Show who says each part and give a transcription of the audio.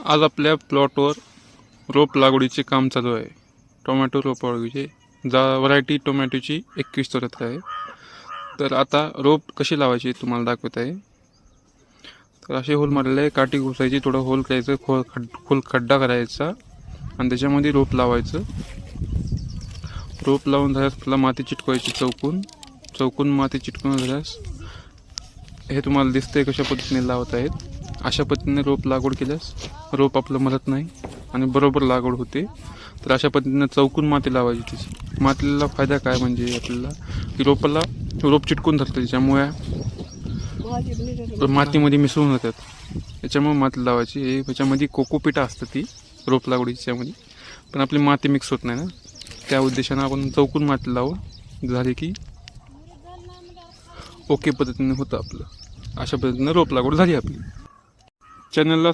Speaker 1: आज आपल्या प्लॉटवर रोप लागवडीचे काम चालू आहे. टोमॅटो रोप लागवडीचे व्हरायटी टोमॅटोची 2174 आहे. तर आता रोप कशी लावायची तुम्हाला दाखवत आहे. तर असे होल मारलेले, काठी घुसायची, थोडं होल करायचं, खोल खड्डा करायचा आणि त्याच्यामध्ये रोप लावायचं. रोप लावून झाल्यास त्याला माती चिटकवायची, चौकून माती चिटकवून झाल्यास हे तुम्हाला दिसतंय कशा पद्धतीने लावत आहेत. अशा पद्धतीने रोप लागवड केल्यास रोप आपलं मरत नाही आणि बरोबर लागवड होते. तर अशा पद्धतीने चौकून माती लावायची. त्याची मातीला फायदा काय म्हणजे आपल्याला की रोप चिटकून धरतं, त्याच्यामुळे मातीमध्ये मिसळून जातात. त्याच्यामुळे माती लावायची. ह्याच्यामध्ये कोकोपीटा असतं ती रोप लागवडीच्यामध्ये, पण आपली माती मिक्स होत नाही ना, त्या उद्देशानं आपण चौकून माती लावून झाली की ओके पद्धतीने होतं आपलं. अशा पद्धतीने रोप लागवड झाली आपली. चॅनलला